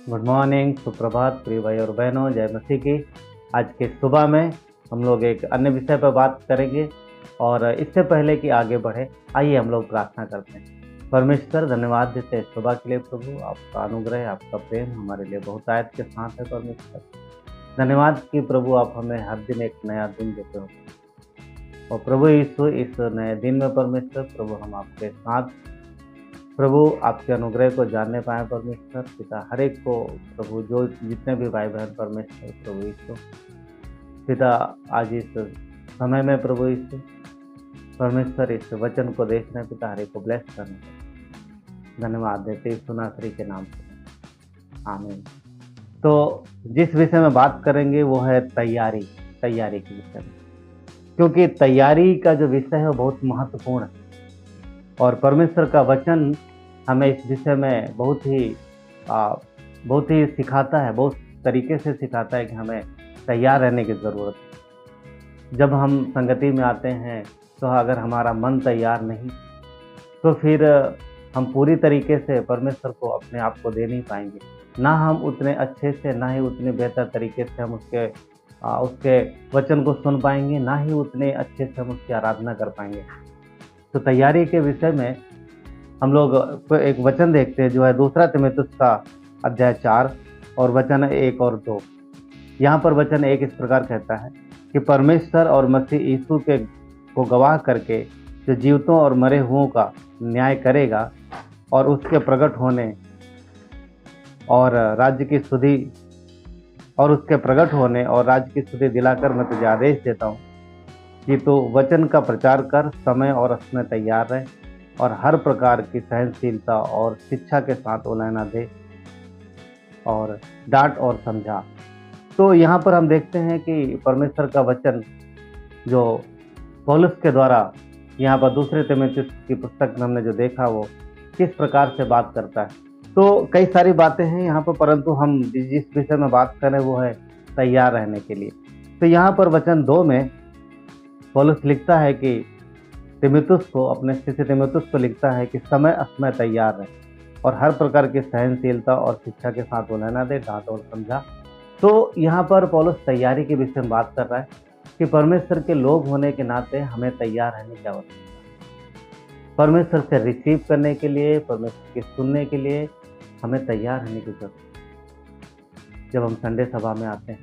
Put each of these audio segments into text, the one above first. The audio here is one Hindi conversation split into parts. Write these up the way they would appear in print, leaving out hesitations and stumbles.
गुड मॉर्निंग, सुप्रभात प्रिय भाई और बहनों, जय मसीह की। आज के सुबह में हम लोग एक अन्य विषय पर बात करेंगे और इससे पहले कि आगे बढ़े, आइए हम लोग प्रार्थना करते हैं। परमेश्वर, धन्यवाद देते हैं सुबह के लिए प्रभु। आपका अनुग्रह, आपका प्रेम हमारे लिए बहुत आयत के साथ है परमेश्वर। धन्यवाद कि प्रभु आप हमें हर दिन एक नया दिन देते हो। और प्रभु यीशु, इस नए दिन में परमेश्वर प्रभु हम आपके साथ प्रभु आपके अनुग्रह को जानने पाए परमेश्वर पिता। हर एक को प्रभु, जो जितने भी भाई बहन परमेश्वर प्रभु यीशु पिता, आज इस समय में प्रभु यीशु परमेश्वर इस वचन को देख रहे हैं पिता, हर एक को ब्लेस करने धन्यवाद देते यीशु नासरी के नाम से, आमीन। तो जिस विषय में बात करेंगे वो है तैयारी के विषय में, क्योंकि तैयारी का जो विषय है वो बहुत महत्वपूर्ण है और परमेश्वर का वचन हमें इस विषय में बहुत ही सिखाता है, बहुत तरीके से सिखाता है कि हमें तैयार रहने की ज़रूरत है। जब हम संगति में आते हैं तो अगर हमारा मन तैयार नहीं तो फिर हम पूरी तरीके से परमेश्वर को अपने आप को दे नहीं पाएंगे। ना हम उतने अच्छे से, ना ही उतने बेहतर तरीके से हम उसके वचन को सुन पाएंगे, ना ही उतने अच्छे से हम उसकी आराधना कर पाएंगे। तो तैयारी के विषय में हम लोग एक वचन देखते हैं जो है 2 तीमुथियुस का अध्याय 4 और वचन 1 और 2। यहाँ पर वचन 1 इस प्रकार कहता है कि परमेश्वर और मसीह यीशु को गवाह करके जो जीवितों और मरे हुओं का न्याय करेगा और उसके प्रकट होने और राज्य की सुधि दिलाकर मैं तुझे आदेश देता हूँ कि तो वचन का प्रचार कर, समय और समय तैयार रहे और हर प्रकार की सहनशीलता और शिक्षा के साथ उलझना दे और डांट और समझा। तो यहाँ पर हम देखते हैं कि परमेश्वर का वचन जो पौलुस के द्वारा यहाँ पर 2 तीमुथियुस की पुस्तक में हमने जो देखा वो किस प्रकार से बात करता है। तो कई सारी बातें हैं यहाँ पर, परंतु हम जिस विषय में बात करें वो है तैयार रहने के लिए। तो यहाँ पर वचन 2 में पौलुस लिखता है कि अपने शिष्य तीमुथियुस को लिखता है कि समय असमय तैयार रहे और हर प्रकार की सहनशीलता और शिक्षा के साथ उलझना दे, डांट और समझा। तो यहाँ पर पौलुस तैयारी के विषय में बात कर रहा है कि परमेश्वर के लोग होने के नाते हमें तैयार रहने की आवश्यकता है। परमेश्वर से रिसीव करने के लिए, परमेश्वर के सुनने के लिए हमें तैयार रहने की जरूरत है। जब हम संडे सभा में आते हैं,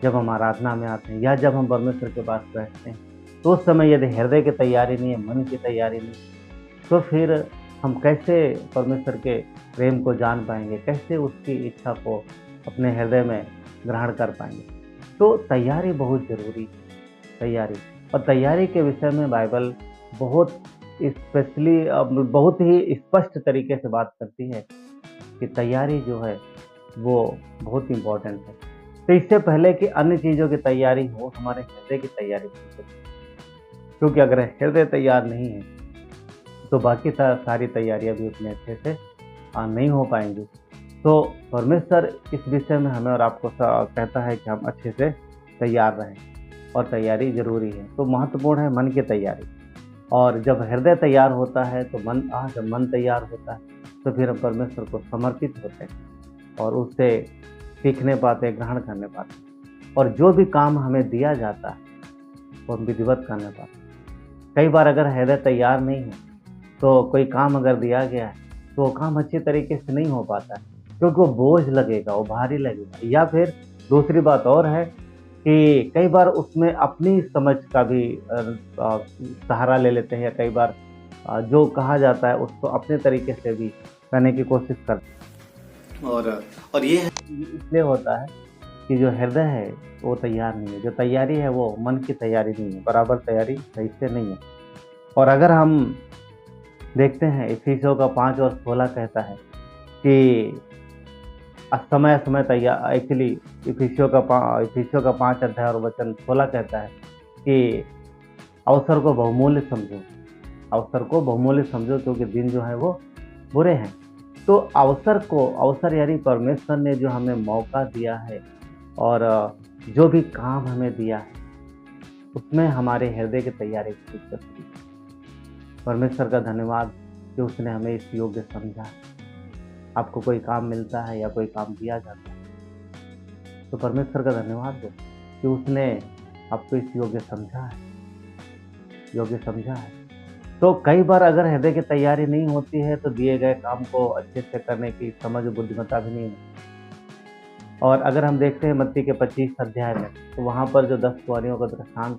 जब हम आराधना में आते हैं या जब हम परमेश्वर के पास बैठते हैं, तो उस समय यदि हृदय की तैयारी नहीं है, मन की तैयारी नहीं, तो फिर हम कैसे परमेश्वर के प्रेम को जान पाएंगे, कैसे उसकी इच्छा को अपने हृदय में ग्रहण कर पाएंगे। तो तैयारी बहुत जरूरी है। तैयारी के विषय में बाइबल बहुत ही स्पष्ट तरीके से बात करती है कि तैयारी जो है वो बहुत इम्पोर्टेंट है। तो इससे पहले कि अन्य चीज़ों की तैयारी हो, हमारे हृदय की तैयारी हो, क्योंकि अगर हृदय तैयार नहीं है तो बाकी सारी तैयारियां भी उतने अच्छे से नहीं हो पाएंगी। तो परमेश्वर इस विषय में हमें और आपको कहता है कि हम अच्छे से तैयार रहें और तैयारी जरूरी है। तो महत्वपूर्ण है मन की तैयारी। और जब हृदय तैयार होता है तो जब मन तैयार होता है तो फिर हम परमेश्वर को समर्पित होते हैं और उससे सीखने पाते, ग्रहण करने पाते, और जो भी काम हमें दिया जाता है वो हम विधिवत करने पाते। कई बार अगर हृदय तैयार नहीं है तो कोई काम अगर दिया गया है तो वो काम अच्छी तरीके से नहीं हो पाता है, क्योंकि वो बोझ लगेगा, वो भारी लगेगा। या फिर दूसरी बात और है कि कई बार उसमें अपनी समझ का भी सहारा ले लेते हैं, या कई बार जो कहा जाता है उसको अपने तरीके से भी करने की कोशिश करते हैं। और ये इसलिए होता है कि जो हृदय है वो तैयार नहीं है, जो तैयारी है वो मन की तैयारी नहीं है, बराबर तैयारी सही से नहीं है। और अगर हम देखते हैं इफिसियों का 5 और 16 कहता है कि समय तैयार, एक्चुअली इफिसियों का 5 अध्याय और वचन 16 कहता है कि अवसर को बहुमूल्य समझो क्योंकि दिन जो है वो बुरे हैं। तो अवसर यानी परमेश्वर ने जो हमें मौका दिया है और जो भी काम हमें दिया है उसमें हमारे हृदय की तैयारी की करती है। परमेश्वर का धन्यवाद कि उसने हमें इस योग्य समझा। आपको कोई काम मिलता है या कोई काम दिया जाता है, तो परमेश्वर का धन्यवाद दो कि उसने आपको इस योग्य समझा है। तो कई बार अगर हृदय की तैयारी नहीं होती है तो दिए गए काम को अच्छे से करने की समझ बुद्धिमत्ता भी नहीं होती। और अगर हम देखते हैं मत्ती के 25 अध्याय में, तो वहाँ पर जो 10 कुँवारियों का दृष्टांत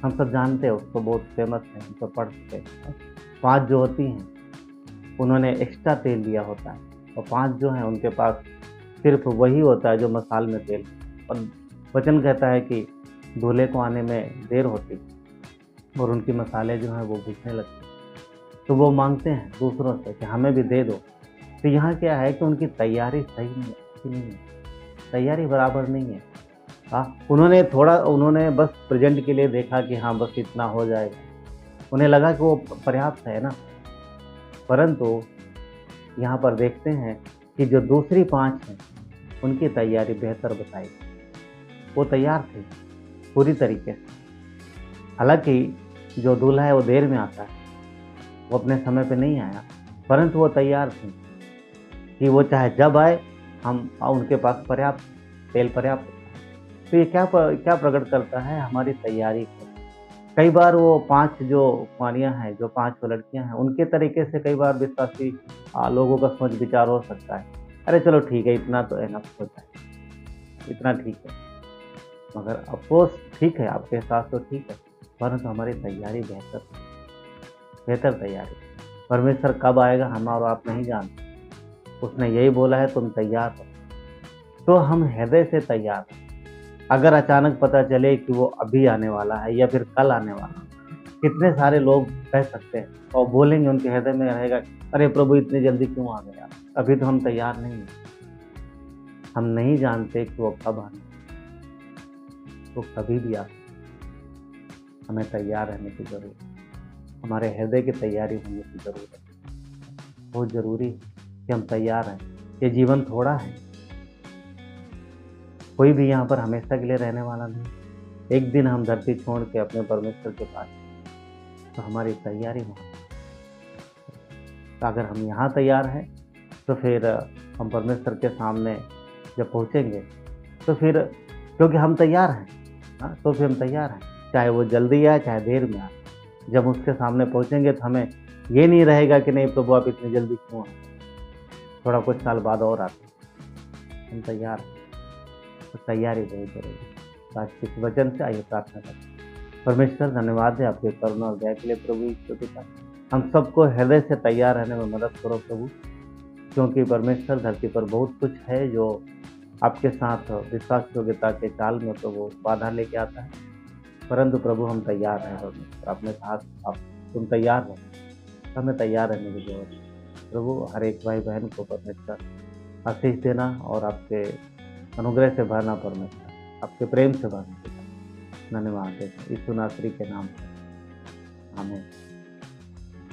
हम सब जानते हैं, उसको बहुत फेमस है, हम सब पढ़ चुके हैं। 5 जो होती हैं उन्होंने एक्स्ट्रा तेल लिया होता है, और 5 जो हैं उनके पास सिर्फ वही होता है जो मसाल में तेल। और वचन कहता है कि दूल्हे को आने में देर होती और उनकी मसाले जो हैं वो बुझने लगती, तो वो मांगते हैं दूसरों से कि हमें भी दे दो। तो यहाँ क्या है कि उनकी तैयारी सही नहीं है, अच्छी नहीं है, तैयारी बराबर नहीं है। उन्होंने बस प्रेजेंट के लिए देखा कि हाँ बस इतना हो जाएगा, उन्हें लगा कि वो पर्याप्त है ना। परंतु यहाँ पर देखते हैं कि जो दूसरी 5 हैं उनकी तैयारी बेहतर बताई। वो तैयार थे पूरी तरीके से। हालांकि जो दूल्हा है वो देर में आता है, वो अपने समय पे नहीं आया, परंतु वो तैयार थे कि वो चाहे जब आए हम उनके पास तेल पर्याप्त। तो ये क्या प्रकट करता है? हमारी तैयारी को। कई बार वो 5 जो कुँवारियाँ हैं, जो 5 वो लड़कियाँ हैं, उनके तरीके से कई बार विश्वासी लोगों का सोच विचार हो सकता है, अरे चलो ठीक है, इतना तो एनफ होता है, इतना ठीक है। मगर अफ़सोस ठीक है, आपके साथ तो ठीक है, परंतु हमारी तैयारी बेहतर तैयारी। परमेश्वर कब आएगा हम और आप नहीं जानते। उसने यही बोला है तुम तैयार हो, तो हम हृदय से तैयार हैं। अगर अचानक पता चले कि वो अभी आने वाला है या फिर कल आने वाला है, कितने सारे लोग कह सकते हैं और बोलेंगे, उनके हृदय में रहेगा, अरे प्रभु इतनी जल्दी क्यों आ गया, अभी तो हम तैयार नहीं हैं। हम नहीं जानते कि वो कब आने, वो कभी भी आ सकते। हमें तैयार रहने की ज़रूरत है, हमारे हृदय की तैयारी होने की ज़रूरत है। बहुत ज़रूरी है कि हम तैयार हैं। ये जीवन थोड़ा है, कोई भी यहाँ पर हमेशा के लिए रहने वाला नहीं। एक दिन हम धरती छोड़ के अपने परमेश्वर के पास, तो हमारी तैयारी वहाँ। तो अगर हम यहाँ तैयार हैं तो फिर हम परमेश्वर के सामने जब पहुँचेंगे तो फिर, क्योंकि हम तैयार हैं, तो फिर हम तैयार हैं, चाहे वो जल्दी आए चाहे देर में आए। जब उसके सामने पहुँचेंगे तो हमें ये नहीं रहेगा कि नहीं प्रभु आप इतनी जल्दी क्यों आए, थोड़ा कुछ साल बाद और आते। हम तैयार हैं, तो तैयारी बहुत जरूरी है। आज किस वचन से आइए प्रार्थना करें। परमेश्वर धन्यवाद है आपके करुणा और दया के लिए प्रभु यीशु पिता। हम सबको हृदय से तैयार रहने में मदद करो प्रभु, क्योंकि परमेश्वर धरती पर बहुत कुछ है जो आपके साथ विश्वास योग्यता के चाल में प्रभु बाधा लेके आता है, परंतु प्रभु हम तैयार हैं। परमेश्वर अपने साथ तुम तैयार हो, हमें तैयार रहने की जरूरत है प्रभु। हर एक भाई बहन को परमेश्वर आशीष देना और आपके अनुग्रह से भरना, परमेश्वर आपके प्रेम से भरना। धन्यवाद है यीशु नासरी के नाम से, आमीन।